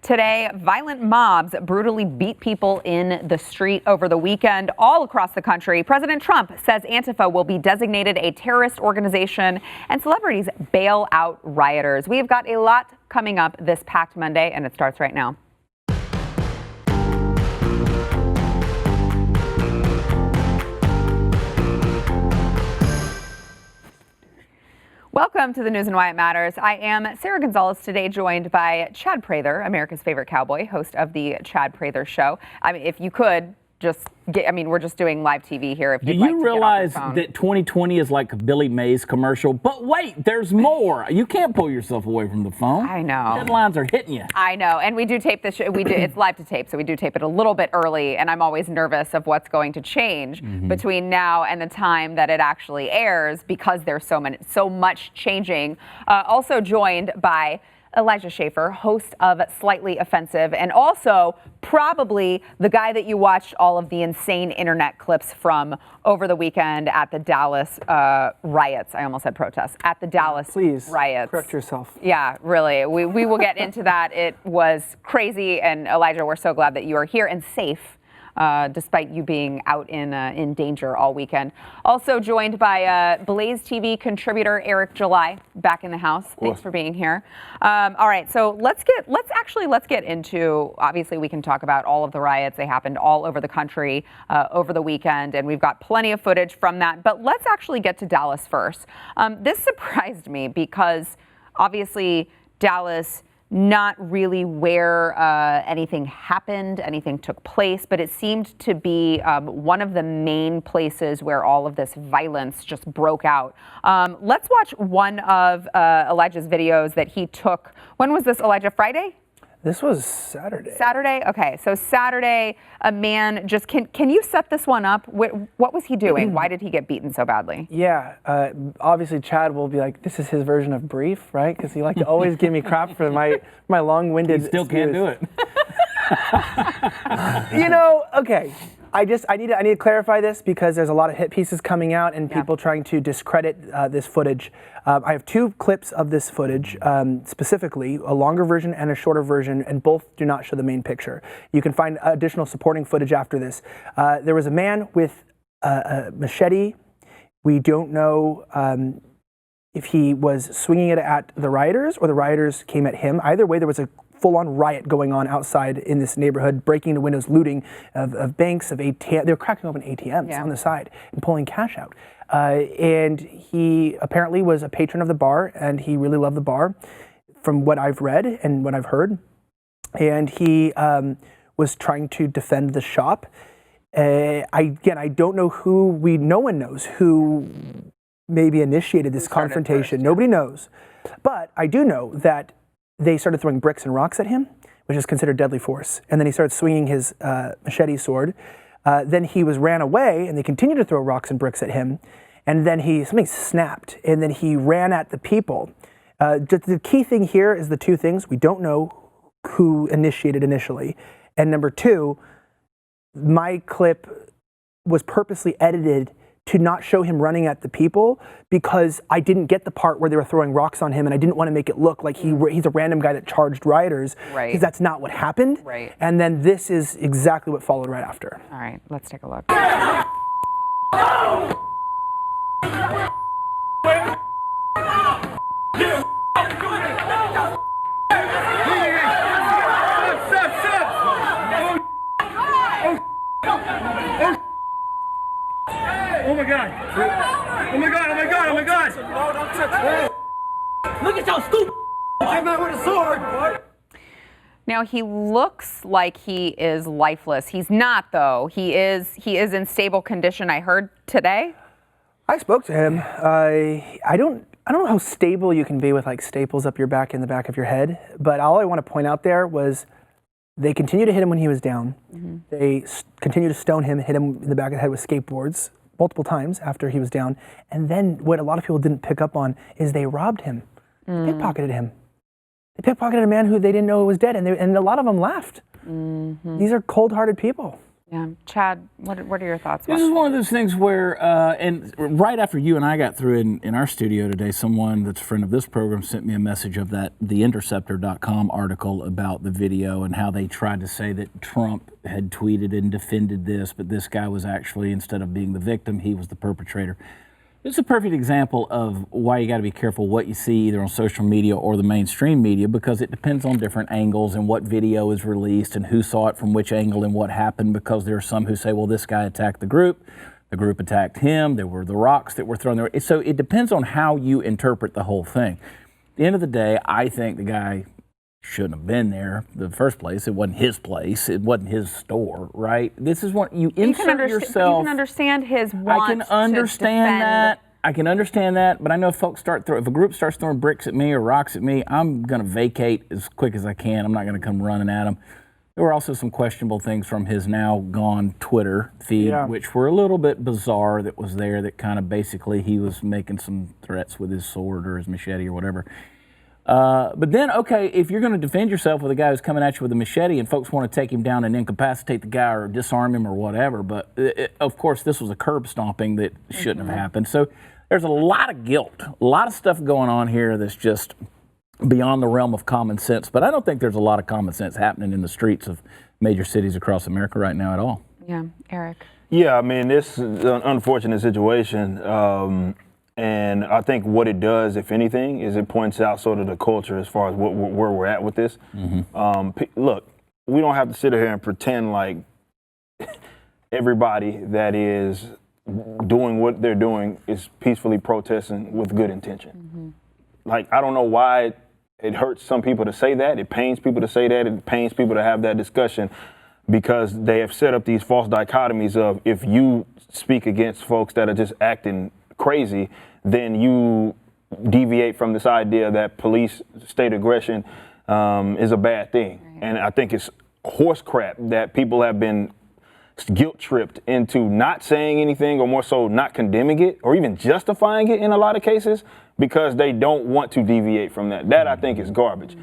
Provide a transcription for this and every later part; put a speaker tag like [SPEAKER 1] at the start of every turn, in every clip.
[SPEAKER 1] Today, violent mobs brutally beat people in the street over the weekend all across the country. President Trump says Antifa will be designated a terrorist organization and celebrities bail out rioters. We've got a lot coming up this packed Monday, and it starts right now. Welcome to the news and why it matters. I am Sarah Gonzalez, today joined by Chad Prather, America's favorite cowboy, host of the Chad Prather Show. I mean, if you could just get, we're just doing live TV here. If
[SPEAKER 2] Do you realize that 2020 is like a Billy Mays commercial? But wait, there's more. You can't pull yourself away from the phone.
[SPEAKER 1] I know.
[SPEAKER 2] Deadlines are hitting you.
[SPEAKER 1] I know. And we do tape this show. It's live to tape, so we do tape it a little bit early. And I'm always nervous of what's going to change between now and the time that it actually airs, because there's so much changing. Also joined by Elijah Schaffer, host of Slightly Offensive, and also probably the guy that you watched all of the insane internet clips from over the weekend at the Dallas riots. I almost said protests. At the Dallas
[SPEAKER 3] Please,
[SPEAKER 1] riots.
[SPEAKER 3] correct yourself.
[SPEAKER 1] Yeah, really. We will get into that. It was crazy. And Elijah, we're so glad that you are here and safe, despite you being out in danger all weekend. Also joined by BlazeTV contributor Eric July, back in the house. Thanks for being here. All right, so let's get into, obviously we can talk about all of the riots. They happened all over the country over the weekend, and we've got plenty of footage from that. But let's actually get to Dallas first. This surprised me because obviously Dallas, not really where anything happened, anything took place, but it seemed to be one of the main places where all of this violence just broke out. Let's watch one of Elijah's videos that he took. When was this, Elijah? Friday?
[SPEAKER 3] This was Saturday.
[SPEAKER 1] Saturday? Okay, so Saturday, a man just, can you set this one up? What was he doing? Why did he get beaten so badly?
[SPEAKER 3] Yeah, obviously Chad will be like, this is his version of brief, right? Because he like to always give me crap for my long-winded
[SPEAKER 2] He still can't do it.
[SPEAKER 3] You know, okay. I need to clarify this because there's a lot of hit pieces coming out and people trying to discredit this footage. I have two clips of this footage, specifically a longer version and a shorter version, and both do not show the main picture. You can find additional supporting footage after this. There was a man with a machete. We don't know if he was swinging it at the rioters or the rioters came at him. Either way, there was a full-on riot going on outside in this neighborhood, breaking into windows, looting of banks, of ATM. They were cracking open ATMs on the side and pulling cash out. And he apparently was a patron of the bar, and he really loved the bar, from what I've read and what I've heard. And he was trying to defend the shop. I don't know no one knows who maybe initiated this confrontation. Nobody knows. But I do know that they started throwing bricks and rocks at him, which is considered deadly force. And then he started swinging his machete sword. Then he ran away, and they continued to throw rocks and bricks at him. And then something snapped, and then he ran at the people. The key thing here is the two things. We don't know who initiated initially. And number two, my clip was purposely edited to not show him running at the people because I didn't get the part where they were throwing rocks on him, and I didn't want to make it look like he's a random guy that charged rioters, because that's not what happened.
[SPEAKER 1] Right.
[SPEAKER 3] And then this is exactly what followed right after.
[SPEAKER 1] All right, let's take a look.
[SPEAKER 4] Oh my God! Oh my God! Oh my God! Oh my God! No, don't touch me! Look at y'all stupid! I'm not with a sword!
[SPEAKER 1] Now he looks like he is lifeless. He's not, though. He is in stable condition, I heard today.
[SPEAKER 3] I spoke to him. I don't know how stable you can be with like staples up your back and the back of your head, but all I want to point out there was they continued to hit him when he was down. They continued to stone him, hit him in the back of the head with skateboards multiple times after he was down. And then what a lot of people didn't pick up on is they robbed him. They pickpocketed him. They pickpocketed a man who they didn't know was dead, and a lot of them laughed. These are cold-hearted people.
[SPEAKER 1] Yeah, Chad, what are your thoughts?
[SPEAKER 2] This is one of those things where, and right after you and I got through in our studio today, someone that's a friend of this program sent me a message of that theinterceptor.com article about the video and how they tried to say that Trump had tweeted and defended this, but this guy was actually, instead of being the victim, he was the perpetrator. It's a perfect example of why you got to be careful what you see either on social media or the mainstream media, because it depends on different angles and what video is released and who saw it from which angle and what happened, because there are some who say, well, this guy attacked the group attacked him, there were the rocks that were thrown there. So it depends on how you interpret the whole thing. At the end of the day, I think the guy shouldn't have been there in the first place. It wasn't his place. It wasn't his store, right? This is what you insert yourself.
[SPEAKER 1] You can understand his want
[SPEAKER 2] I can understand that. I can understand that, but I know if folks if a group starts throwing bricks at me or rocks at me, I'm going to vacate as quick as I can. I'm not going to come running at them. There were also some questionable things from his now gone Twitter feed, which were a little bit bizarre that was there, that kind of basically he was making some threats with his sword or his machete or whatever. But then, okay, if you're going to defend yourself with a guy who's coming at you with a machete and folks want to take him down and incapacitate the guy or disarm him or whatever, but of course this was a curb stomping that shouldn't have happened. So there's a lot of guilt, a lot of stuff going on here that's just beyond the realm of common sense. But I don't think there's a lot of common sense happening in the streets of major cities across America right now at all.
[SPEAKER 1] Yeah, Eric.
[SPEAKER 5] Yeah, I mean, this is an unfortunate situation. And I think what it does, if anything, is it points out sort of the culture as far as where we're at with this. Look, we don't have to sit here and pretend like everybody that is doing what they're doing is peacefully protesting with good intention. Like, I don't know why it hurts some people to say that. It pains people to say that. It pains people to have that discussion, because they have set up these false dichotomies of, if you speak against folks that are just acting crazy, then you deviate from this idea that police state aggression is a bad thing. Right. And I think it's horse crap that people have been guilt tripped into not saying anything, or more so not condemning it or even justifying it in a lot of cases, because they don't want to deviate from that. That I think is garbage.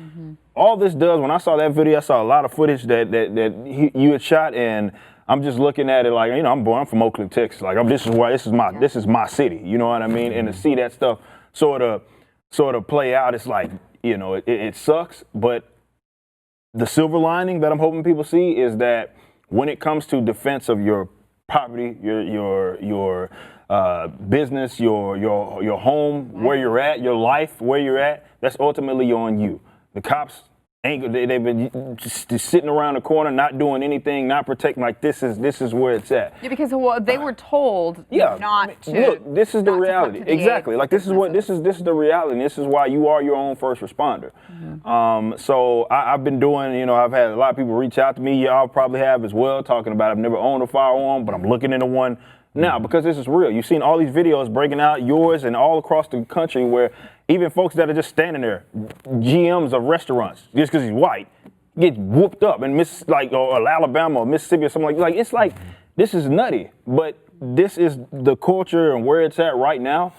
[SPEAKER 5] All this does, when I saw that video, I saw a lot of footage that you had shot, and I'm just looking at it like, you know, I'm from Oak Cliff, Texas. Like, this is my city. You know what I mean? And to see that stuff sort of play out, it's like, you know, it sucks. But the silver lining that I'm hoping people see is that when it comes to defense of your property, your business, your home, where you're at, your life, where you're at, that's ultimately on you. The cops they've been just sitting around the corner, not doing anything, not protecting. Like, this is where it's at.
[SPEAKER 1] Yeah, because they were told not to.
[SPEAKER 5] Look, this is the reality. Exactly. Like, this is the reality. And this is why you are your own first responder. So I've been doing, you know, I've had a lot of people reach out to me. Y'all probably have as well, talking about, I've never owned a firearm, but I'm looking into one now, because this is real. You've seen all these videos breaking out, yours and all across the country, where even folks that are just standing there, GMs of restaurants, just because he's white, get whooped up in or Alabama or Mississippi or something like. It's like, this is nutty. But this is the culture and where it's at right now.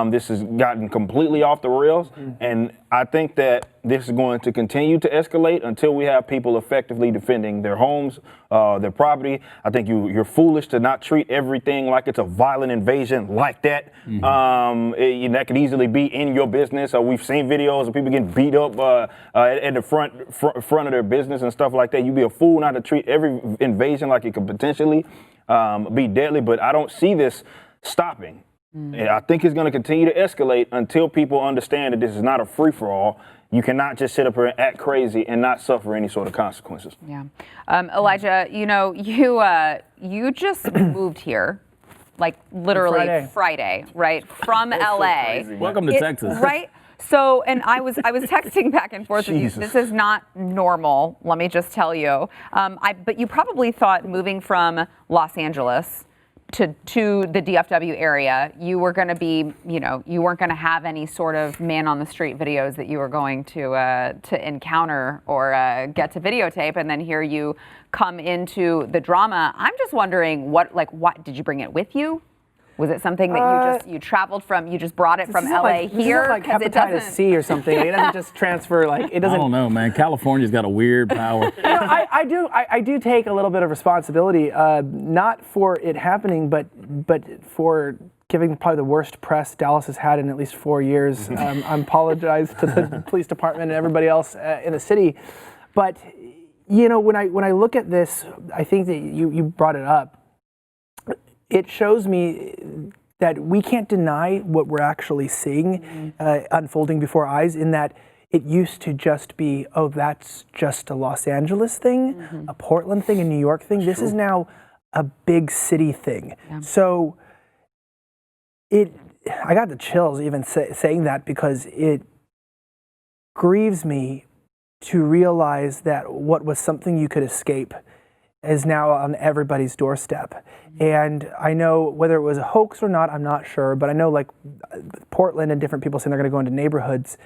[SPEAKER 5] This has gotten completely off the rails, and I think that this is going to continue to escalate until we have people effectively defending their homes, their property. I think you're foolish to not treat everything like it's a violent invasion like that. That could easily be in your business. We've seen videos of people getting beat up at the front of their business and stuff like that. You'd be a fool not to treat every invasion like it could potentially be deadly, but I don't see this stopping. And I think it's going to continue to escalate until people understand that this is not a free-for-all. You cannot just sit up here and act crazy and not suffer any sort of consequences.
[SPEAKER 1] Yeah. Elijah, you know, you just moved here, like literally Friday, right? From LA.
[SPEAKER 2] Welcome to Texas.
[SPEAKER 1] Right? So, and I was texting back and forth with you. This is not normal, let me just tell you. But you probably thought moving from Los Angeles to the DFW area, you were going to be, you know, you weren't going to have any sort of man on the street videos that you were going to encounter or get to videotape, and then here you come into the drama. I'm just wondering, what did you bring it with you? Was it something that you traveled from? You just brought it from LA here?
[SPEAKER 3] Like hepatitis C or something. It doesn't just transfer. Like it doesn't.
[SPEAKER 2] I don't know, man. California's got a weird power.
[SPEAKER 3] I do take a little bit of responsibility, not for it happening, but for giving probably the worst press Dallas has had in at least 4 years. I apologize to the police department and everybody else in the city, but you know, when I look at this, I think that you brought it up. It shows me that we can't deny what we're actually seeing unfolding before our eyes, in that it used to just be, oh, that's just a Los Angeles thing, a Portland thing, a New York thing. This is now a big city thing. Yeah. So I got the chills even saying that, because it grieves me to realize that what was something you could escape is now on everybody's doorstep. And I know whether it was a hoax or not, I'm not sure, but I know like Portland and different people saying they're gonna go into neighborhoods.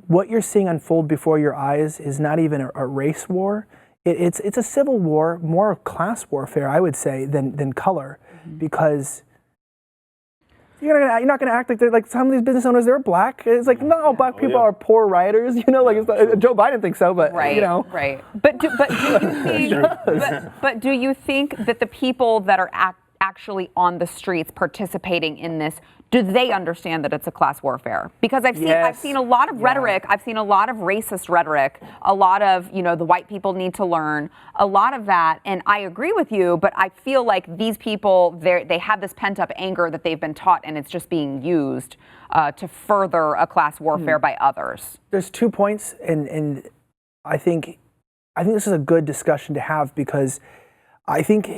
[SPEAKER 3] What you're seeing unfold before your eyes is not even a race war. It's a civil war, more class warfare, I would say, than color, because you're not going to act like they're like some of these business owners. They're black. It's like, no, black people are poor rioters. You know, like Joe Biden thinks so, but you know,
[SPEAKER 1] right. But do you think? but do you think that the people that are actually on the streets participating in this, do they understand that it's a class warfare? Because I've seen a lot of rhetoric. I've seen a lot of racist rhetoric, a lot of, you know, the white people need to learn, a lot of that. And I agree with you, but I feel like these people, they have this pent up anger that they've been taught, and it's just being used to further a class warfare by others.
[SPEAKER 3] There's 2 points, and I think this is a good discussion to have, because I think,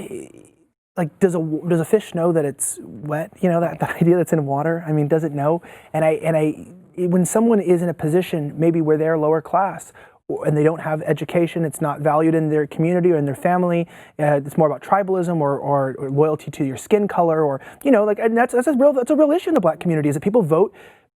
[SPEAKER 3] like, does a fish know that it's wet? You know, that idea that's in water. I mean, does it know? And when someone is in a position maybe where they're lower class and they don't have education, it's not valued in their community or in their family. It's more about tribalism or loyalty to your skin color, or you know, like, and that's a real issue in the black community, is that people vote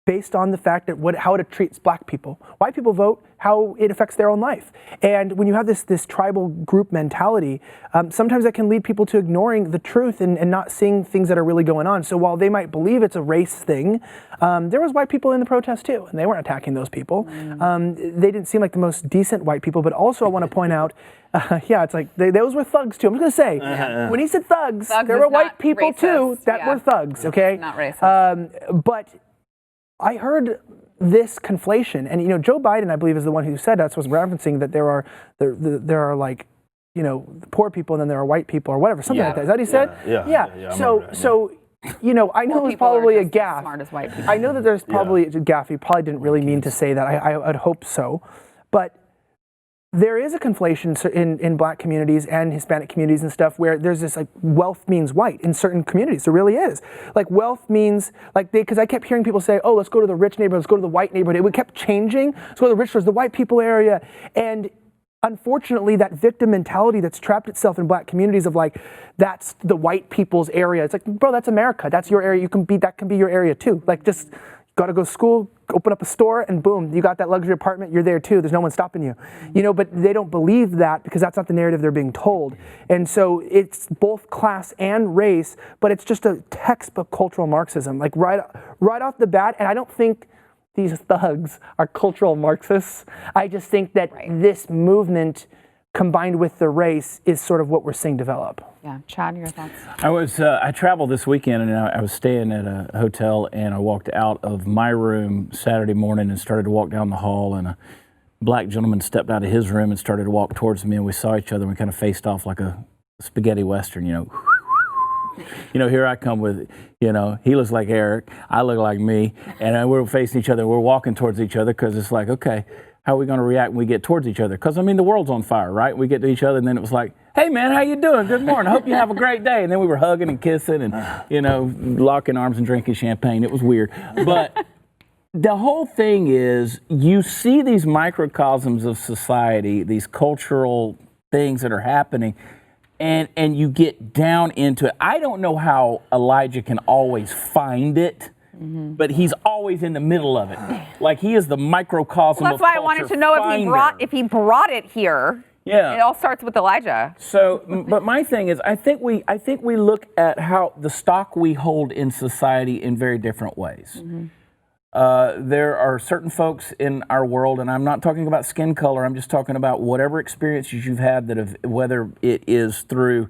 [SPEAKER 3] based on the fact that how it treats black people. White people vote how it affects their own life. And when you have this tribal group mentality, sometimes that can lead people to ignoring the truth and not seeing things that are really going on. So while they might believe it's a race thing, there was white people in the protest too, and they weren't attacking those people. They didn't seem like the most decent white people, but also I want to point out, it's like those were thugs too. I'm just gonna say, when he said thugs there were white people too that were thugs, okay?
[SPEAKER 1] Not racist.
[SPEAKER 3] But I heard this conflation, and you know, Joe Biden, I believe, is the one who said that's was referencing that there are like, you know, poor people and then there are white people or whatever, something like that. Is that what he said?
[SPEAKER 5] Yeah.
[SPEAKER 3] So you know, I know it's probably a gaffe.
[SPEAKER 1] Smart as white people.
[SPEAKER 3] I know that there's probably a gaffe. He probably didn't really mean to say that. I'd hope so, but there is a conflation in black communities and Hispanic communities and stuff, where there's this like wealth means white in certain communities. There really is. Like wealth means like because I kept hearing people say, oh, let's go to the rich neighborhood, let's go to the white neighborhood. It kept changing. Let's go to the rich, the white people area. And unfortunately, that victim mentality that's trapped itself in black communities of like, that's the white people's area. It's like, bro, that's America. That's your area. That can be your area too. Like just gotta go to school, open up a store, and boom, you got that luxury apartment, you're there too, there's no one stopping you. You know, but they don't believe that because that's not the narrative they're being told. And so it's both class and race, but it's just a textbook cultural Marxism, like right off the bat. And I don't think these thugs are cultural Marxists. I just think that this movement combined with the race is sort of what we're seeing develop.
[SPEAKER 1] Yeah, Chad, your thoughts?
[SPEAKER 2] I traveled this weekend, and I was staying at a hotel, and I walked out of my room Saturday morning and started to walk down the hall, and a black gentleman stepped out of his room and started to walk towards me, and we saw each other, and we kind of faced off like a spaghetti western, you know. You know, here I come with, you know, he looks like Eric, I look like me, and we're facing each other, we're walking towards each other, because it's like, okay, how are we going to react when we get towards each other? Because, I mean, the world's on fire, right? We get to each other, and then it was like, hey, man, how you doing? Good morning. Hope you have a great day. And then we were hugging and kissing and, you know, locking arms and drinking champagne. It was weird. But the whole thing is you see these microcosms of society, these cultural things that are happening, and you get down into it. I don't know how Elijah can always find it. But he's always in the middle of it. Like he is the microcosm of culture.
[SPEAKER 1] That's why I wanted to know if he brought it here.
[SPEAKER 2] Yeah.
[SPEAKER 1] It all starts with Elijah.
[SPEAKER 2] So, but my thing is, I think we look at how the stock we hold in society in very different ways. There are certain folks in our world, and I'm not talking about skin color, I'm just talking about whatever experiences you've had that have, whether it is through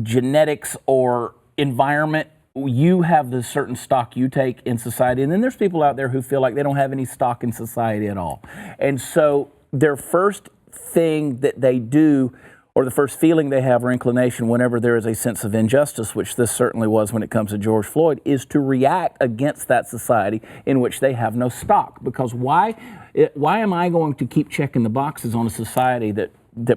[SPEAKER 2] genetics or environment, you have the certain stock you take in society. And then there's people out there who feel like they don't have any stock in society at all. And so their first thing that they do, or the first feeling they have or inclination whenever there is a sense of injustice, which this certainly was when it comes to George Floyd, is to react against that society in which they have no stock. Because why am I going to keep checking the boxes on a society that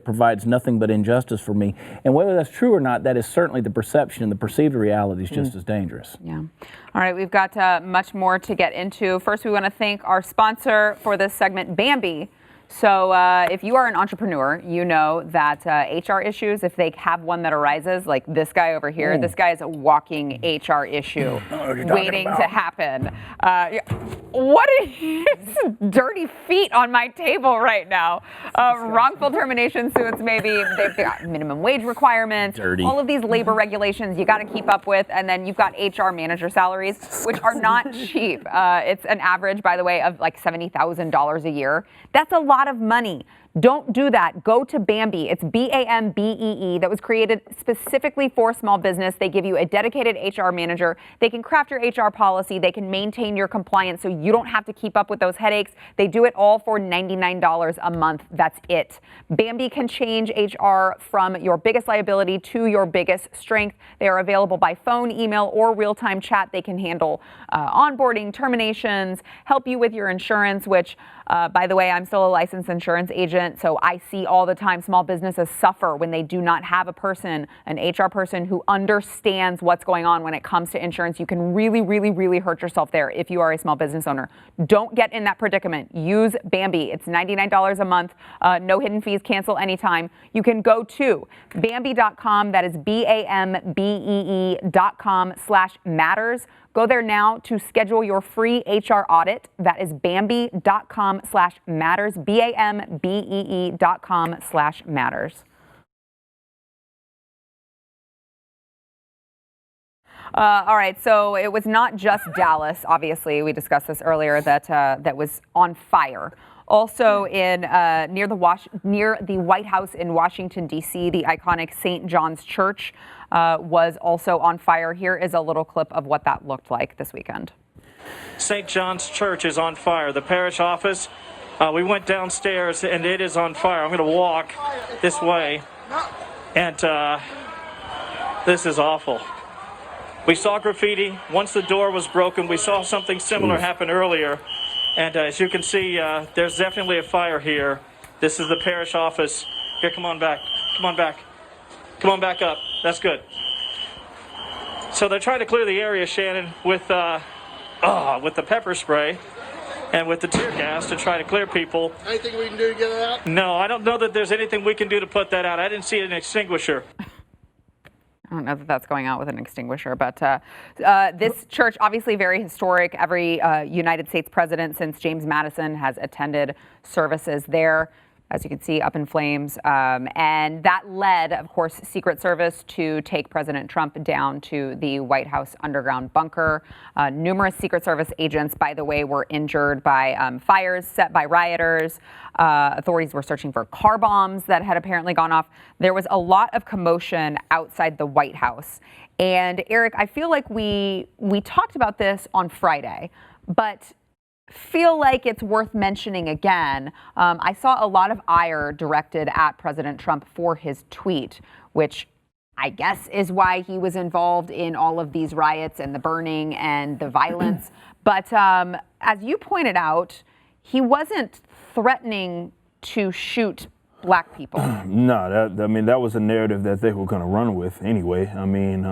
[SPEAKER 2] provides nothing but injustice for me? And whether that's true or not, that is certainly the perception, and the perceived reality is just as dangerous.
[SPEAKER 1] Yeah. All right, we've got much more to get into. First, we want to thank our sponsor for this segment, Bambi. So if you are an entrepreneur, you know that HR issues, if they have one that arises, like this guy over here, this guy is a walking HR issue waiting to happen. What is dirty feet on my table right now? Wrongful termination suits, maybe. They've got minimum wage requirements, all of these labor regulations you got to keep up with. And then you've got HR manager salaries, which are not cheap. It's an average, by the way, of like $70,000 a year. That's a lot of money. Don't do that. Go to Bambi. It's BAMBEE, that was created specifically for small business. They give you a dedicated HR manager. They can craft your HR policy. They can maintain your compliance so you don't have to keep up with those headaches. They do it all for $99 a month. That's it. Bambi can change HR from your biggest liability to your biggest strength. They are available by phone, email, or real-time chat. They can handle onboarding, terminations, help you with your insurance, which, by the way, I'm still a licensed insurance agent. So I see all the time small businesses suffer when they do not have a person, an HR person who understands what's going on when it comes to insurance. You can really, really, really hurt yourself there if you are a small business owner. Don't get in that predicament. Use Bambi. It's $99 a month. No hidden fees. Cancel anytime. You can go to Bambi.com. That is BAMBEE.com/matters. Go there now to schedule your free HR audit. That is Bambi.com/matters, BAMBEE.com/matters. All right, so it was not just Dallas, obviously. We discussed this earlier, that was on fire. Also in near the White House in Washington, D.C., the iconic St. John's Church was also on fire. Here is a little clip of what that looked like this weekend.
[SPEAKER 6] St. John's Church is on fire. The parish office, we went downstairs and it is on fire. I'm going to walk this way, and this is awful. We saw graffiti. Once the door was broken, we saw something similar happen earlier. And as you can see, there's definitely a fire here. This is the parish office. Here, come on back. Come on back. Come on back up. That's good. So they're trying to clear the area, Shannon, with the pepper spray and with the tear gas to try to clear people.
[SPEAKER 7] Anything we can do to get it out?
[SPEAKER 6] No, I don't know that there's anything we can do to put that out. I didn't see an extinguisher.
[SPEAKER 1] I don't know that that's going out with an extinguisher, but this church, obviously very historic. Every United States president since James Madison has attended services there, as you can see, up in flames. And that led, of course, Secret Service to take President Trump down to the White House underground bunker. Numerous Secret Service agents, by the way, were injured by fires set by rioters. Authorities were searching for car bombs that had apparently gone off. There was a lot of commotion outside the White House. And Eric, I feel like we talked about this on Friday, but feel like it's worth mentioning again. I saw a lot of ire directed at President Trump for his tweet, which I guess is why he was involved in all of these riots and the burning and the violence. But as you pointed out, he wasn't threatening to shoot black people.
[SPEAKER 5] No, that was a narrative that they were going to run with anyway. I mean,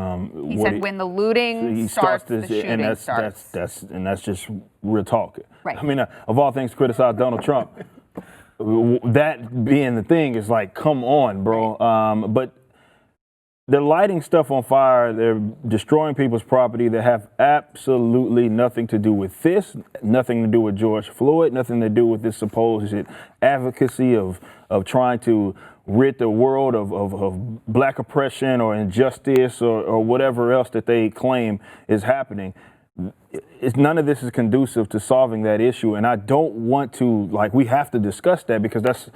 [SPEAKER 1] he said when the looting starts, the shooting starts.
[SPEAKER 5] That's just real talk.
[SPEAKER 1] Right.
[SPEAKER 5] I mean, of all things, criticize Donald Trump. That being the thing is like, come on, bro. But they're lighting stuff on fire. They're destroying people's property that have absolutely nothing to do with this, nothing to do with George Floyd, nothing to do with this supposed advocacy of trying to rid the world of black oppression or injustice or whatever else that they claim is happening. None of this is conducive to solving that issue. And I don't want to, we have to discuss that, because that's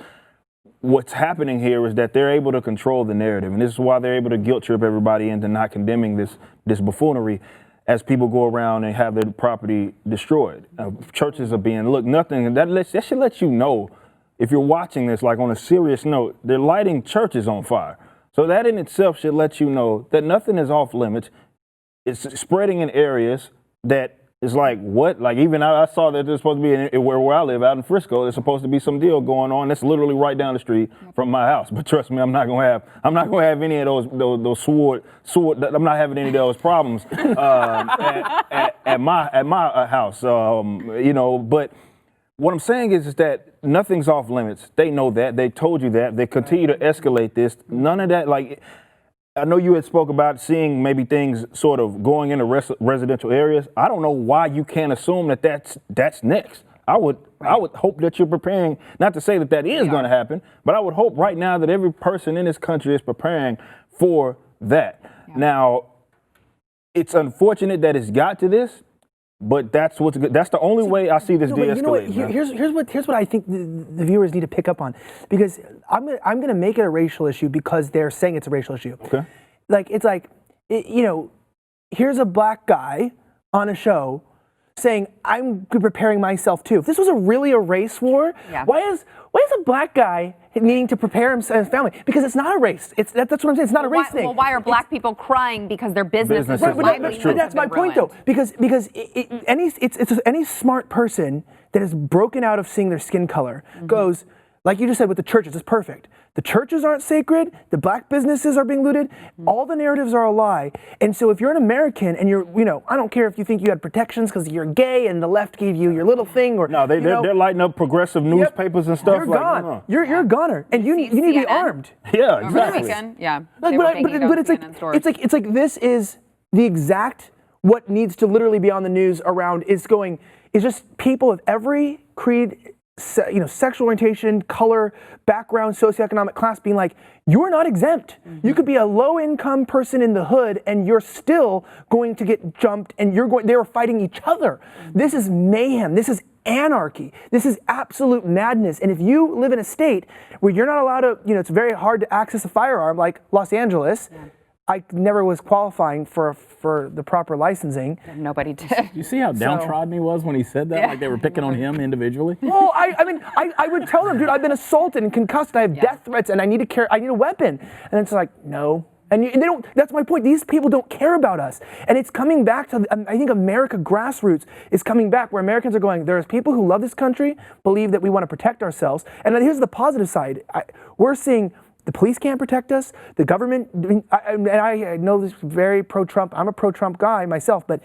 [SPEAKER 5] what's happening here, is that they're able to control the narrative. And this is why they're able to guilt trip everybody into not condemning this buffoonery as people go around and have their property destroyed. Churches are being, nothing, that should let you know, if you're watching this, on a serious note, they're lighting churches on fire. So that in itself should let you know that nothing is off limits. It's spreading in areas that is what? Even I saw that there's supposed to be where I live out in Frisco. There's supposed to be some deal going on that's literally right down the street from my house. But trust me, I'm not gonna have any of those sword. I'm not having any of those problems at my house. But what I'm saying is that nothing's off limits. They know that. They told you that. They continue to escalate this. None of that. I know you had spoke about seeing maybe things sort of going into residential areas. I don't know why you can't assume that that's next. I would hope that you're preparing, not to say that is going to happen, but I would hope right now that every person in this country is preparing for that. Yeah. Now, it's unfortunate that it's got to this, but that's what's good. That's the only way I see this de-escalating. You know
[SPEAKER 3] what? Here's what I think the viewers need to pick up on, because I'm gonna make it a racial issue because they're saying it's a racial issue.
[SPEAKER 5] Okay.
[SPEAKER 3] Here's a black guy on a show saying, I'm preparing myself too. If this was really a race war, why is a black guy needing to prepare himself and his family? Because it's not a race. That's what I'm saying. It's not a race thing.
[SPEAKER 1] Well, why are black people crying because their businesses
[SPEAKER 3] but that's my point, though. Because any smart person that is broken out of seeing their skin color goes, like you just said with the churches, it's perfect. The churches aren't sacred. The black businesses are being looted. All the narratives are a lie. And so if you're an American and you're, I don't care if you think you had protections because you're gay and the left gave you your little thing, or
[SPEAKER 5] they're lighting up progressive newspapers and stuff.
[SPEAKER 3] You're gone. No. You're a goner, and you need to be armed.
[SPEAKER 5] Yeah, exactly.
[SPEAKER 3] But it's like this is the exact what needs to literally be on the news around is just people of every creed, sexual orientation, color, background, socioeconomic class being like, you're not exempt. You could be a low-income person in the hood and you're still going to get jumped, and they were fighting each other. This is mayhem. This is anarchy. This is absolute madness. And if you live in a state where you're not allowed to, it's very hard to access a firearm, like Los Angeles, I never was qualifying for the proper licensing.
[SPEAKER 1] Nobody did.
[SPEAKER 2] You see how downtrodden he was when he said that? Like they were picking on him individually?
[SPEAKER 3] Well, I would tell them, dude, I've been assaulted and concussed. I have death threats and I need a weapon. And it's like, no. And they don't. That's my point. These people don't care about us. And it's coming back to, I think America grassroots is coming back, where Americans are going, there's people who love this country, believe that we want to protect ourselves. And here's the positive side. We're seeing the police can't protect us. The government, I know this is very pro-Trump. I'm a pro-Trump guy myself, but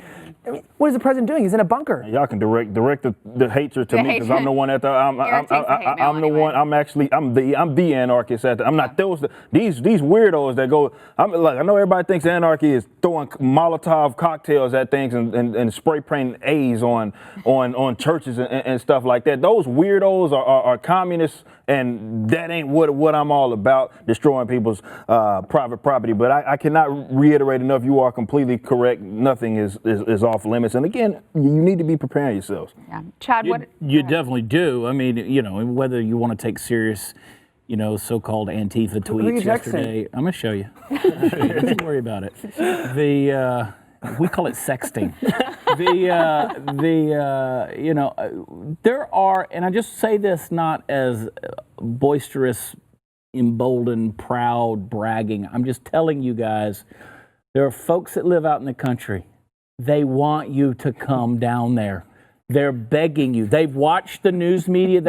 [SPEAKER 3] what is the president doing? He's in a bunker.
[SPEAKER 5] Y'all can direct the hatred to me, because I'm the one at the. I'm the anarchist at the. I'm not these weirdos that go. I know everybody thinks anarchy is throwing Molotov cocktails at things and spray painting A's on churches and stuff like that. Those weirdos are communists, and that ain't what I'm all about. Destroying people's private property. But I cannot reiterate enough, you are completely correct. Nothing is off limits. And again, you need to be preparing yourselves.
[SPEAKER 1] Yeah. Chad,
[SPEAKER 2] you definitely do. I mean, whether you want to take serious, so-called Antifa tweets yesterday. I'm going to show you. Don't worry about it. We call it sexting. There are, and I just say this not as boisterous, emboldened, proud, bragging. I'm just telling you guys, there are folks that live out in the country. They want you to come down there. They're begging you. They've watched the news media.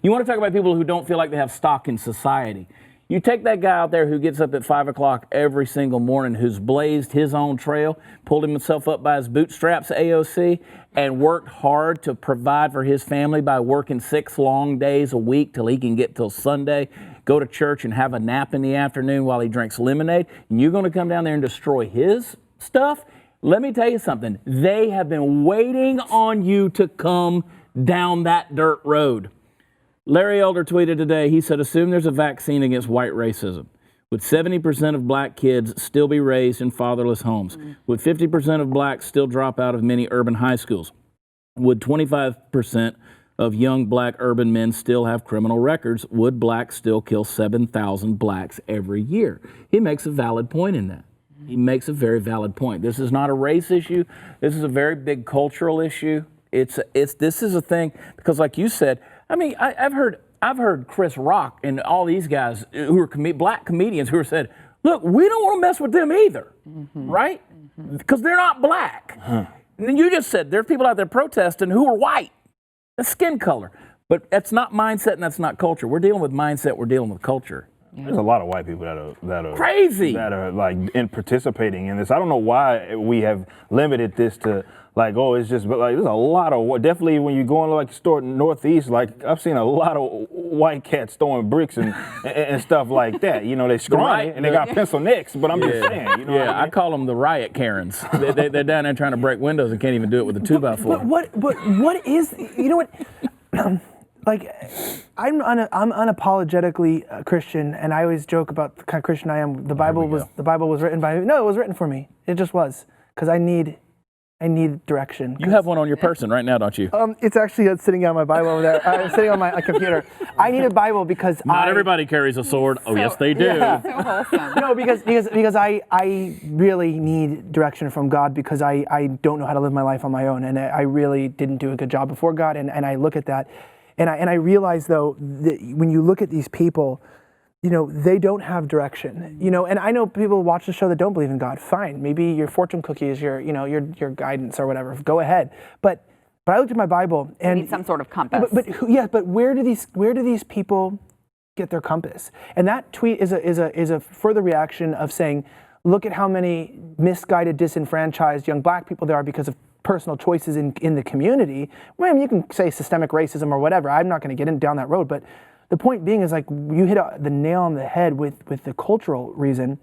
[SPEAKER 2] You want to talk about people who don't feel like they have stock in society. You take that guy out there who gets up at 5 o'clock every single morning, who's blazed his own trail, pulled himself up by his bootstraps at AOC, and worked hard to provide for his family by working 6 long days a week till he can get till Sunday, go to church and have a nap in the afternoon while he drinks lemonade, and you're going to come down there and destroy his stuff? Let me tell you something. They have been waiting on you to come down that dirt road. Larry Elder tweeted today, he said, assume there's a vaccine against white racism. Would 70% of black kids still be raised in fatherless homes? Would 50% of blacks still drop out of many urban high schools? Would 25% of young black urban men still have criminal records? Would blacks still kill 7,000 blacks every year? He makes a valid point in that. He makes a very valid point. This is not a race issue. This is a very big cultural issue. This is a thing, because like you said, I mean, I've heard Chris Rock and all these guys who are black comedians who have said, look, we don't want to mess with them either, right? Because they're not black. And then you just said there's people out there protesting who are white. That's skin color. But that's not mindset and that's not culture. We're dealing with mindset, we're dealing with culture.
[SPEAKER 5] There's a lot of white people that are
[SPEAKER 2] crazy,
[SPEAKER 5] that are like in participating in this. I don't know why we have limited this to like, oh, it's just, but like there's a lot of, definitely when you go into like a store in Northeast, like I've seen a lot of white cats throwing bricks and stuff like that. You know, they scrawny and they got pencil necks, but I'm just saying. You know what I mean?
[SPEAKER 2] I call them the riot Karens. They're down there trying to break windows and can't even do it with a 2x4.
[SPEAKER 3] But what is, you know what? Like, I'm unapologetically a Christian, and I always joke about the kind of Christian I am. The Bible was written by me. No, it was written for me. It just was, because I need direction.
[SPEAKER 2] You have one on your person right now, don't you?
[SPEAKER 3] It's actually sitting on my Bible over there. Sitting on my computer. I need a Bible because
[SPEAKER 2] not everybody carries a sword. Oh, yes, they do.
[SPEAKER 3] Yeah.
[SPEAKER 1] So wholesome.
[SPEAKER 3] No, because I really need direction from God, because I don't know how to live my life on my own, and I really didn't do a good job before God, and I look at that. And I realize, though, that when you look at these people, you know, they don't have direction. You know, and I know people watch the show that don't believe in God. Fine, maybe your fortune cookie is your guidance or whatever. Go ahead. But I looked at my Bible and
[SPEAKER 1] You need some sort of compass.
[SPEAKER 3] But where do these people get their compass? And that tweet is a further reaction of saying, look at how many misguided, disenfranchised young black people there are because of personal choices in the community. Well, I mean, you can say systemic racism or whatever. I'm not going to get down that road, but the point being is, like, you hit the nail on the head with the cultural reason.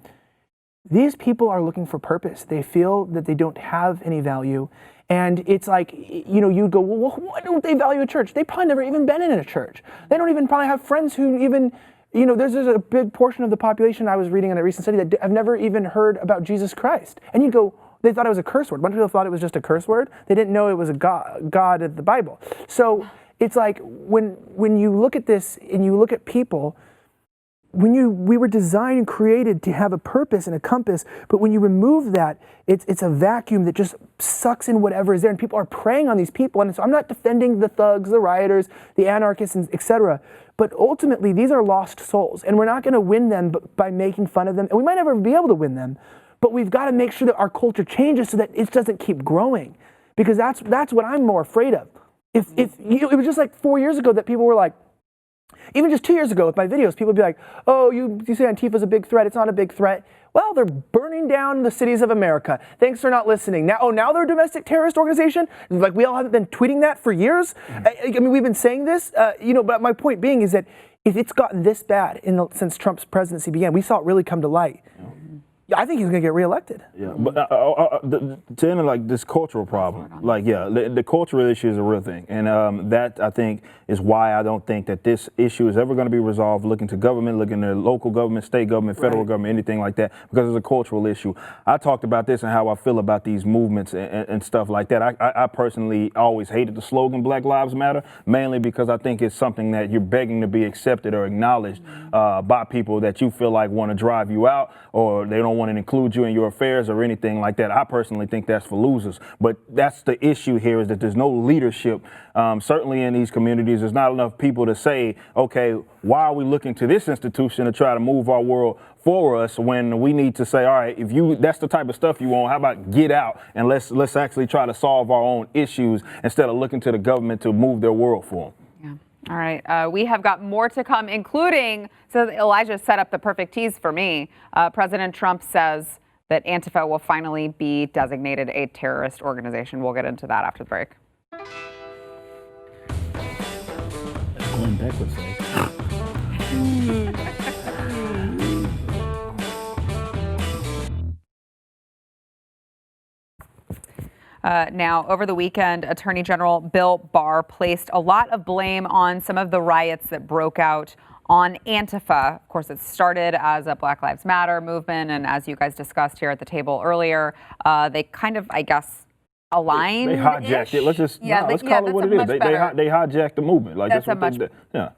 [SPEAKER 3] These people are looking for purpose. They feel that they don't have any value, and it's like, you know, you go, well, why don't they value a church? They probably never even been in a church. They don't even probably have friends who even, you know, there's a big portion of the population I was reading in a recent study that have never even heard about Jesus Christ. And you go, they thought it was a curse word. A bunch of people thought it was just a curse word. They didn't know it was a God of the Bible. So it's like when you look at this and you look at people, we were designed and created to have a purpose and a compass, but when you remove that, it's a vacuum that just sucks in whatever is there, and people are preying on these people. And so I'm not defending the thugs, the rioters, the anarchists, etc. But ultimately, these are lost souls, and we're not going to win them by making fun of them, and we might never be able to win them. But we've got to make sure that our culture changes so that it doesn't keep growing, because that's what I'm more afraid of. It was just like 4 years ago that people were like, even just 2 years ago with my videos, people would be like, oh, you say Antifa's a big threat. It's not a big threat. Well, they're burning down the cities of America. Thanks for not listening. Now they're a domestic terrorist organization? Like, we all haven't been tweeting that for years? I mean, we've been saying this, but my point being is that if it's gotten this bad since Trump's presidency began, we saw it really come to light. I think he's going to get reelected.
[SPEAKER 5] Yeah, but to end like this cultural problem, like, the cultural issue is a real thing. And that, I think, is why I don't think that this issue is ever going to be resolved looking to government, looking to local government, state government, federal government, anything like that, because it's a cultural issue. I talked about this and how I feel about these movements and stuff like that. I personally always hated the slogan Black Lives Matter, mainly because I think it's something that you're begging to be accepted or acknowledged by people that you feel like want to drive you out, or they don't want to include you in your affairs or anything like that. I personally think that's for losers. But that's the issue here, is that there's no leadership, certainly in these communities. There's not enough people to say, okay, why are we looking to this institution to try to move our world for us, when we need to say, all right, if that's the type of stuff you want, how about get out and let's actually try to solve our own issues instead of looking to the government to move their world for them.
[SPEAKER 1] All right, we have got more to come, including, so Elijah set up the perfect tease for me. President Trump says that Antifa will finally be designated a terrorist organization. We'll get into that after the break.
[SPEAKER 2] Glenn Beck would say.
[SPEAKER 1] Now, over the weekend, Attorney General Bill Barr placed a lot of blame on some of the riots that broke out on Antifa. Of course, it started as a Black Lives Matter movement, and as you guys discussed here at the table earlier, they kind of, I guess, aligned.
[SPEAKER 5] They hijacked it. Let's just let's call it what it is. They hijacked the movement. Like
[SPEAKER 1] that's a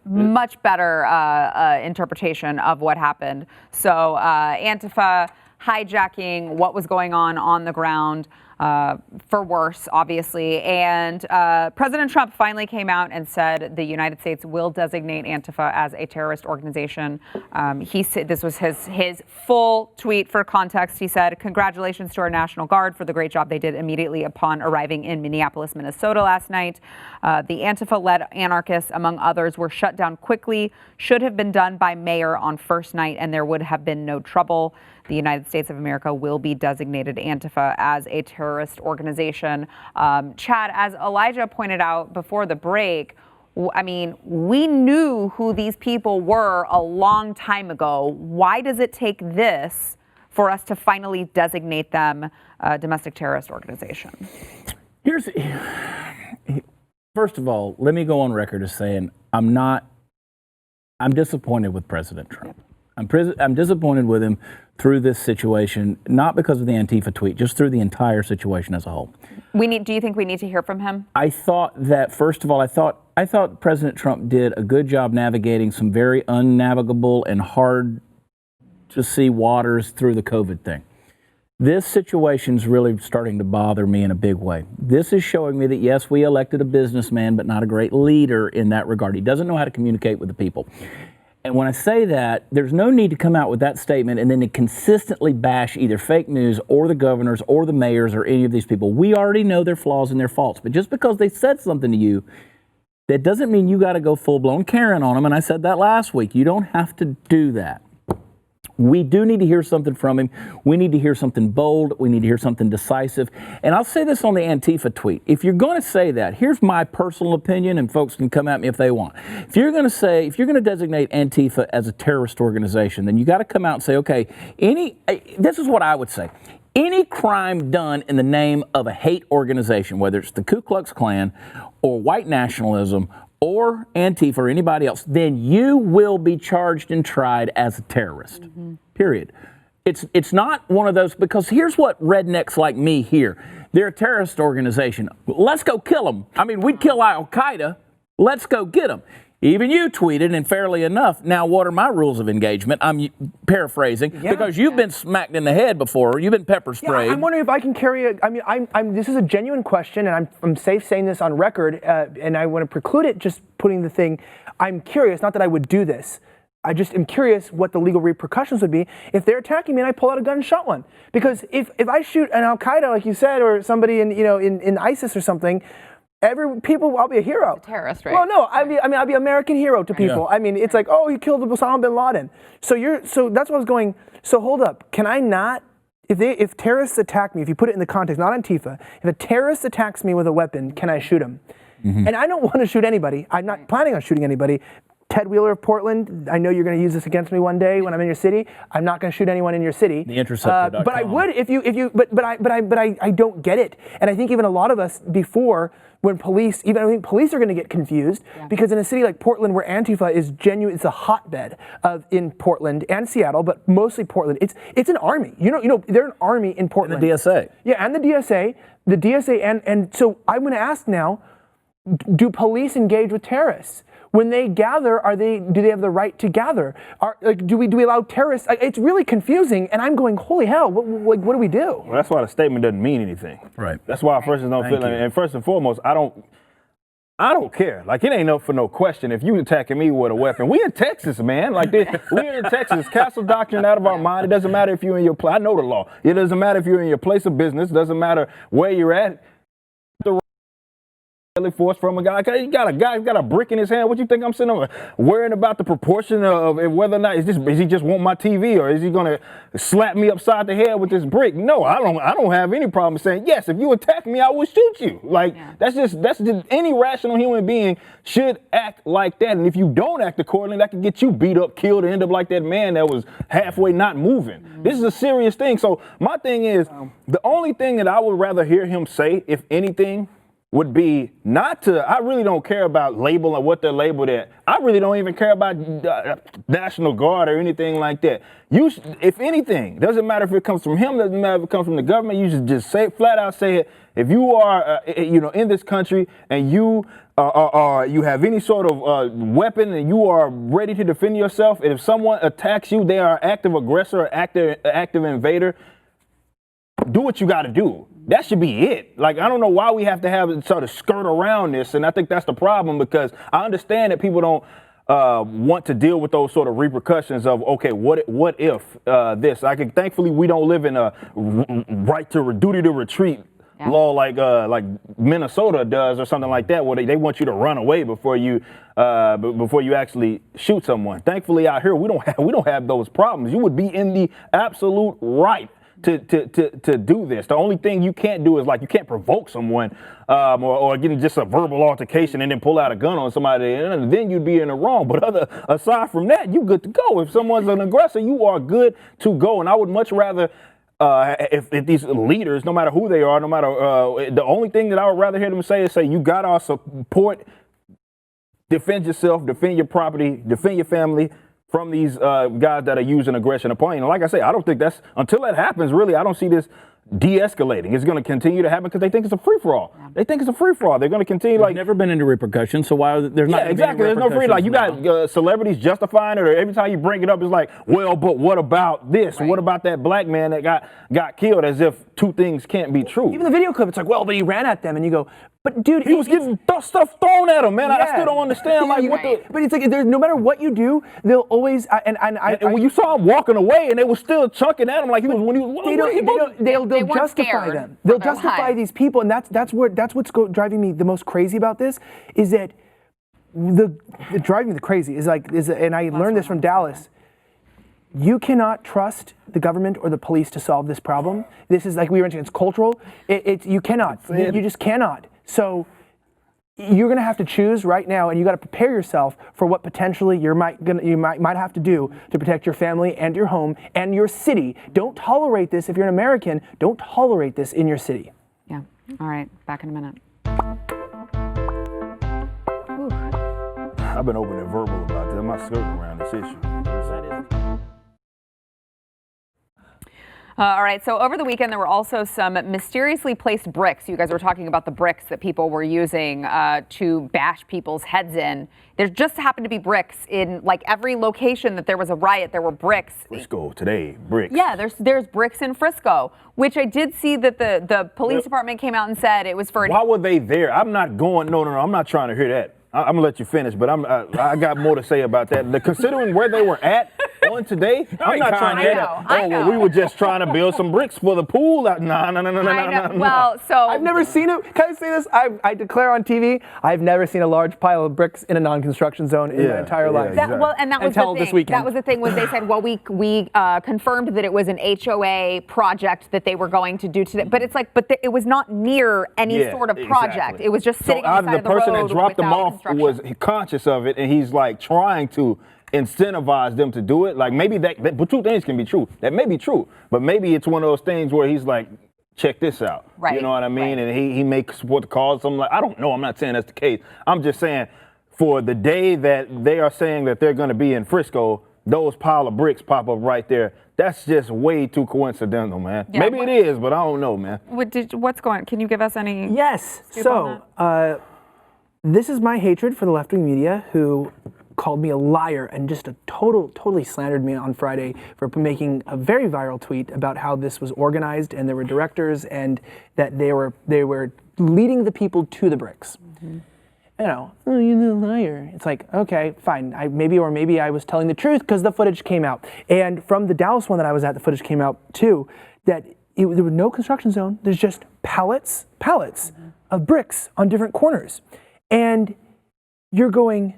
[SPEAKER 1] much better interpretation of what happened. So Antifa hijacking what was going on the ground. For worse, obviously. And President Trump finally came out and said the United States will designate Antifa as a terrorist organization. He said this was his full tweet for context. He said, "Congratulations to our National Guard for the great job they did immediately upon arriving in Minneapolis, Minnesota last night. The Antifa-led anarchists, among others, were shut down quickly, should have been done by mayor on first night, and there would have been no trouble. The United States of America will be designated Antifa as a terrorist organization." Chad, as Elijah pointed out before the break, I mean, we knew who these people were a long time ago. Why does it take this for us to finally designate them a domestic terrorist organization?
[SPEAKER 2] First of all, let me go on record as saying I'm disappointed with President Trump. I'm disappointed with him through this situation, not because of the Antifa tweet, just through the entire situation as a whole.
[SPEAKER 1] Do you think we need to hear from him?
[SPEAKER 2] I thought that, first of all, I thought President Trump did a good job navigating some very unnavigable and hard to see waters through the COVID thing. This situation's really starting to bother me in a big way. This is showing me that, yes, we elected a businessman, but not a great leader in that regard. He doesn't know how to communicate with the people. And when I say that, there's no need to come out with that statement and then to consistently bash either fake news or the governors or the mayors or any of these people. We already know their flaws and their faults. But just because they said something to you, that doesn't mean you got to go full-blown Karen on them. And I said that last week. You don't have to do that. We do need to hear something from him. We need to hear something bold. We need to hear something decisive. And I'll say this on the Antifa tweet. If you're going to say that, here's my personal opinion, and folks can come at me if they want. If you're going to designate Antifa as a terrorist organization, then you got to come out and say, okay, this is what I would say. Any crime done in the name of a hate organization, whether it's the Ku Klux Klan or white nationalism or Antifa or anybody else, then you will be charged and tried as a terrorist, period. It's not one of those, because here's what rednecks like me hear. They're a terrorist organization. Let's go kill them. I mean, we'd kill Al-Qaeda. Let's go get them. Even you tweeted, and fairly enough, now what are my rules of engagement? I'm paraphrasing, because you've been smacked in the head before. You've been pepper sprayed.
[SPEAKER 3] Yeah, I'm wondering if I can carry this is a genuine question, and I'm safe saying this on record, and I want to preclude it just putting the thing. I'm curious, not that I would do this. I just am curious what the legal repercussions would be if they're attacking me and I pull out a gun and shot one. Because if I shoot an Al-Qaeda, like you said, or somebody in ISIS or something, I'll be a hero.
[SPEAKER 1] A terrorist, right?
[SPEAKER 3] Well, no, I'll be American hero to people. Yeah. I mean, it's like, oh, he killed Osama bin Laden. So that's what I was going. So hold up, can I not? If terrorists attack me, if you put it in the context, not Antifa, if a terrorist attacks me with a weapon, can I shoot him? And I don't want to shoot anybody. I'm not planning on shooting anybody. Ted Wheeler of Portland, I know you're going to use this against me one day when I'm in your city. I'm not going to shoot anyone in your city.
[SPEAKER 2] The Interceptor.com.
[SPEAKER 3] But I would if you. But I don't get it. And I think even a lot of us before, when I think police are going to get confused because in a city like Portland, where Antifa is genuine, it's a hotbed in Portland and Seattle, but mostly Portland. It's an army. You know, they're an army in Portland.
[SPEAKER 2] And the DSA.
[SPEAKER 3] Yeah, and the DSA, and so I'm going to ask now: do police engage with terrorists? When they gather, do they have the right to gather? Do we allow terrorists? It's really confusing, and I'm going, holy hell! What do we do?
[SPEAKER 5] Well, that's why the statement doesn't mean anything.
[SPEAKER 2] Right.
[SPEAKER 5] That's why first don't feel like, and first and foremost, I don't care. Like, it ain't no for no question if you attacking me with a weapon. We in Texas, man. Like, we in Texas. Castle doctrine out of our mind. It doesn't matter if you're in your place. I know the law. It doesn't matter if you're in your place of business. It doesn't matter where you're at. force from a guy. He got a guy's got a brick in his hand. What you think I'm sitting over worrying about the proportion of whether or not is he just want my TV, or is he gonna slap me upside the head with this brick? No, I don't have any problem saying yes. If you attack me, I will shoot you. Like that's just any rational human being should act like that. And if you don't act accordingly, that could get you beat up, killed, and end up like that man that was halfway not moving. This is a serious thing. So my thing is, the only thing that I would rather hear him say, if anything, would be not to, I really don't care about label and what they're labeled at. I really don't even care about National Guard or anything like that. You, if anything, doesn't matter if it comes from him, doesn't matter if it comes from the government, you should just say, flat out say it. If you are, in this country and you you have any sort of weapon and you are ready to defend yourself, and if someone attacks you, they are an active aggressor or active invader, do what you got to do. That should be it. Like, I don't know why we have to have sort of skirt around this, and I think that's the problem, because I understand that people don't want to deal with those sort of repercussions of, okay, what if this? Thankfully, we don't live in a duty to retreat law like Minnesota does or something like that, where they want you to run away before you actually shoot someone. Thankfully, out here we don't have those problems. You would be in the absolute right to do this. The only thing you can't do is, like, you can't provoke someone or get just a verbal altercation and then pull out a gun on somebody, and then you'd be in the wrong. But aside from that, you good to go. If someone's an aggressor, you are good to go. And I would much rather, if these leaders, no matter who they are, no matter, the only thing that I would rather hear them say is you got our support, defend yourself, defend your property, defend your family from these guys that are using aggression upon you. And like I say, I don't think until that happens, really, I don't see this de-escalating. It's going to continue to happen because they think it's a free-for-all. They think it's a free-for-all. They're going to continue
[SPEAKER 2] They've never been into repercussions, so why there's not
[SPEAKER 5] exactly. There's no free. Like, you got celebrities justifying it, or every time you bring it up, it's like, well, but what about this? Right. What about that black man that got killed? As if two things can't be true.
[SPEAKER 3] Even the video clip, it's like, well, but he ran at them, and you go, but dude,
[SPEAKER 5] he was getting stuff thrown at him, man. I still don't understand, like, what the.
[SPEAKER 3] But it's like, no matter what you do, they'll always. And
[SPEAKER 5] when you saw him walking away, and they were still chunking at him, like
[SPEAKER 3] they'll justify them. They'll justify these people, and that's what's driving me the most crazy about this, is that the driving me the crazy is and I learned this from Dallas. You cannot trust the government or the police to solve this problem. This is, like we mentioned, it's cultural. You cannot. You just cannot. So you're going to have to choose right now, and you got to prepare yourself for what potentially you might have to do to protect your family and your home and your city. Don't tolerate this. If you're an American, don't tolerate this in your city.
[SPEAKER 1] Yeah. All right. Back in a minute.
[SPEAKER 5] I've been open and verbal about this. I'm not skirting around this issue.
[SPEAKER 1] All right, so over the weekend, there were also some mysteriously placed bricks. You guys were talking about the bricks that people were using to bash people's heads in. There just happened to be bricks in, like, every location that there was a riot. There were bricks.
[SPEAKER 5] Frisco today, bricks.
[SPEAKER 1] Yeah, there's bricks in Frisco, which I did see that the police department came out and said it was for.
[SPEAKER 5] Why were they there? I'm not going. No. I'm not trying to hear that. I'm gonna let you finish, but I got more to say about that. Considering where they were at on today, I'm not trying to hear that. Well, we were just trying to build some bricks for the pool. No.
[SPEAKER 1] Well, so
[SPEAKER 3] I've never seen it. Can I say this? I declare on TV, I've never seen a large pile of bricks in a non-construction zone in my entire life.
[SPEAKER 1] That was
[SPEAKER 3] until
[SPEAKER 1] the thing.
[SPEAKER 3] This weekend.
[SPEAKER 1] That was the thing. Was they said, well, we confirmed that it was an HOA project that they were going to do today, but it's like, it was not near any sort of project.
[SPEAKER 5] Exactly.
[SPEAKER 1] It was just sitting on the side of the road.
[SPEAKER 5] The person that dropped them off was conscious of it, and he's like trying to incentivize them to do it. Like, maybe but two things can be true. That may be true, but maybe it's one of those things where he's like, check this out.
[SPEAKER 1] Right.
[SPEAKER 5] You know what I mean? Right. And he may support the cause. I'm like, I don't know. I'm not saying that's the case. I'm just saying, for the day that they are saying that they're going to be in Frisco, those pile of bricks pop up right there. That's just way too coincidental, man. Yeah, maybe it is, but I don't know, man.
[SPEAKER 1] What's going on? Can you give us any?
[SPEAKER 3] Yes. So, this is my hatred for the left-wing media, who called me a liar and just totally slandered me on Friday for making a very viral tweet about how this was organized and there were directors and that they were leading the people to the bricks. Mm-hmm. You know, oh, you're a liar. It's like, okay, fine. Maybe I was telling the truth because the footage came out. And from the Dallas one that I was at, the footage came out too, that there was no construction zone. There's just pallets of bricks on different corners. And you're going,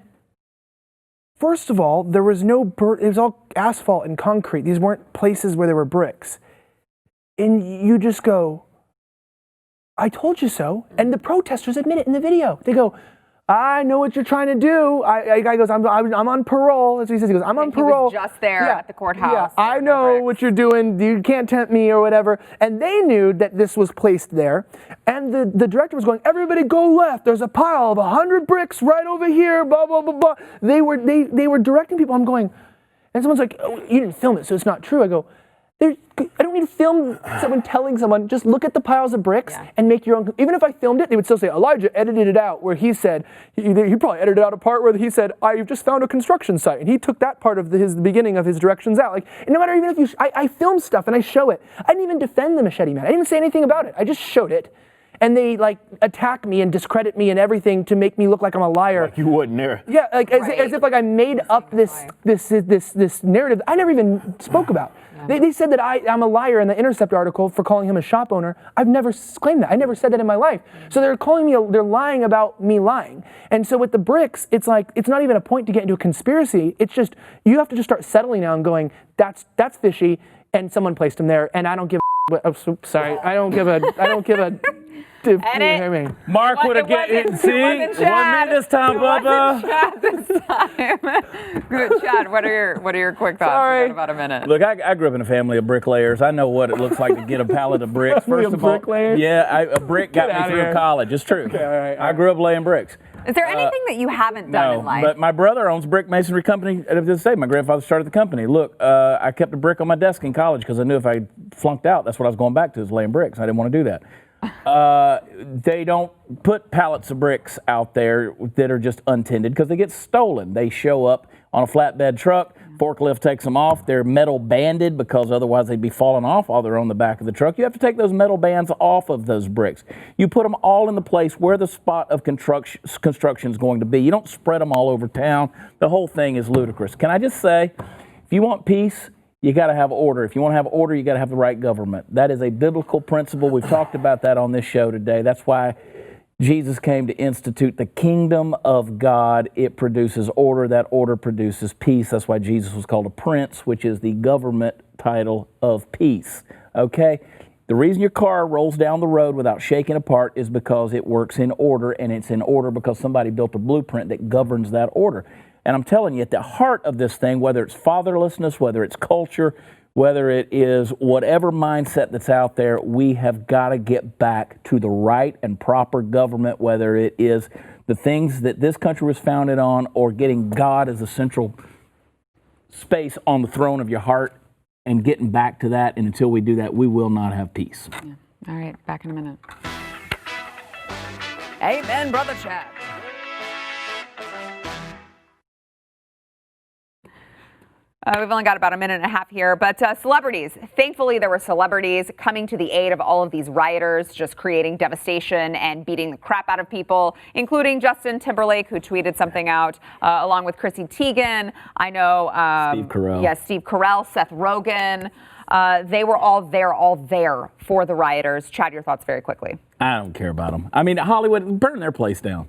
[SPEAKER 3] first of all, there was no, it was all asphalt and concrete. These weren't places where there were bricks. And you just go, I told you so. And the protesters admit it in the video. They go, I know what you're trying to do. Guy goes, I'm on parole. That's what he says. He goes, I'm on parole.
[SPEAKER 1] He was just there at the courthouse.
[SPEAKER 3] Yeah, I know what you're doing. You can't tempt me or whatever. And they knew that this was placed there. And the director was going, everybody go left. There's a pile of 100 bricks right over here, blah, blah, blah, blah. They were directing people. I'm going, and someone's like, oh, you didn't film it, so it's not true. I go, I don't need to film someone telling someone, just look at the piles of bricks and make your own. Even if I filmed it, they would still say, Elijah edited it out, where he said, he probably edited out a part where he said, I just found a construction site. And he took that part of the beginning of his directions out. Like, and no matter even if I film stuff and I show it. I didn't even defend the machete man. I didn't say anything about it. I just showed it. And they like attack me and discredit me and everything to make me look like I'm a liar.
[SPEAKER 5] Like you wasn't there.
[SPEAKER 3] Yeah, like as if like I made up this narrative I never even spoke about. They said that I'm a liar in the Intercept article for calling him a shop owner. I've never claimed that. I never said that in my life. So they're calling me, they're lying about me lying. And so with the bricks, it's like, it's not even a point to get into a conspiracy. It's just, you have to just start settling now and going, that's fishy, and someone placed them there, and I don't give a, oh, sorry, I don't give a
[SPEAKER 2] Mark would have get see 1 minute this time, Bubba.
[SPEAKER 1] Chad this time. Good, Chad. What are your quick thoughts?
[SPEAKER 3] Sorry.
[SPEAKER 1] We got about a minute.
[SPEAKER 2] Look, I grew up in a family of bricklayers. I know what it looks like to get a pallet of bricks. First of all, a brick got me through college. It's true.
[SPEAKER 3] Okay, all right.
[SPEAKER 2] I grew up laying bricks.
[SPEAKER 1] Is there anything that you haven't done in life?
[SPEAKER 2] But my brother owns a brick masonry company. To this day, my grandfather started the company. Look, I kept a brick on my desk in college because I knew if I flunked out, that's what I was going back to, is laying bricks. I didn't want to do that. They don't put pallets of bricks out there that are just untended because they get stolen. They show up on a flatbed truck, forklift takes them off. They're metal banded because otherwise they'd be falling off while they're on the back of the truck. You have to take those metal bands off of those bricks. You put them all in the place where the spot of construction is going to be. You don't spread them all over town. The whole thing is ludicrous. Can I just say, if you want peace, you got to have order. If you want to have order, you got to have the right government. That is a biblical principle. We've talked about that on this show today. That's why Jesus came to institute the kingdom of God. It produces order. That order produces peace. That's why Jesus was called a prince, which is the government title of peace. Okay? The reason your car rolls down the road without shaking apart is because it works in order, and it's in order because somebody built a blueprint that governs that order. And I'm telling you, at the heart of this thing, whether it's fatherlessness, whether it's culture, whether it is whatever mindset that's out there, we have got to get back to the right and proper government, whether it is the things that this country was founded on or getting God as a central space on the throne of your heart and getting back to that. And until we do that, we will not have peace.
[SPEAKER 1] Yeah. All right, back in a minute. Amen, Brother Chad. We've only got about a minute and a half here, but celebrities. Thankfully, there were celebrities coming to the aid of all of these rioters, just creating devastation and beating the crap out of people, including Justin Timberlake, who tweeted something out, along with Chrissy Teigen. I know
[SPEAKER 2] Steve Carell.
[SPEAKER 1] Yes, Steve Carell, Seth Rogen. They were all there for the rioters. Chad, your thoughts very quickly.
[SPEAKER 2] I don't care about them. I mean, Hollywood, burn their place down.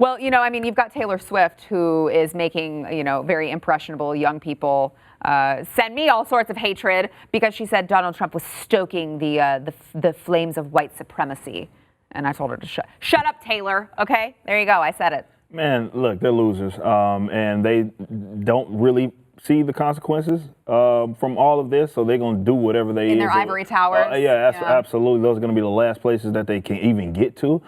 [SPEAKER 1] Well, you know, I mean, you've got Taylor Swift, who is making, you know, very impressionable young people send me all sorts of hatred because she said Donald Trump was stoking the flames of white supremacy. And I told her to shut up, Taylor. Okay, there you go. I said it.
[SPEAKER 5] Man, look, they're losers, and they don't really see the consequences from all of this, so they're going to do whatever they
[SPEAKER 1] in their ivory towers.
[SPEAKER 5] Absolutely. Those are going to be the last places that they can even get to,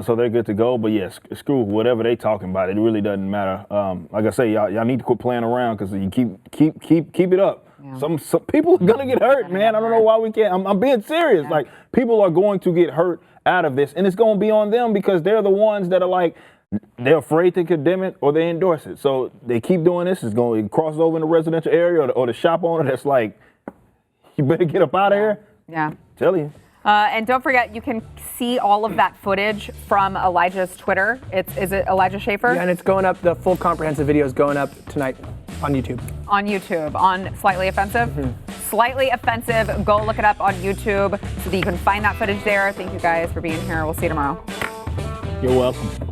[SPEAKER 5] so they're good to go. But yes, screw whatever they talking about. It really doesn't matter. Like I say, y'all need to quit playing around because you keep it up. Yeah. Some people are going to get hurt, man. I don't know why we can't. I'm being serious. Yeah. Like, people are going to get hurt out of this, and it's going to be on them because they're the ones that are like, they're afraid to condemn it or they endorse it. So they keep doing this. It's going to cross over in the residential area or the shop owner that's like, you better get up out of here.
[SPEAKER 1] Yeah.
[SPEAKER 5] Tell you.
[SPEAKER 1] And don't forget, you can see all of that footage from Elijah's Twitter. Is it Elijah Schaefer?
[SPEAKER 3] Yeah, and it's going up. The full comprehensive video is going up tonight on YouTube.
[SPEAKER 1] On YouTube, on Slightly Offensive. slightly offensive. Go look it up on YouTube so that you can find that footage there. Thank you guys for being here. We'll see you tomorrow.
[SPEAKER 2] You're welcome.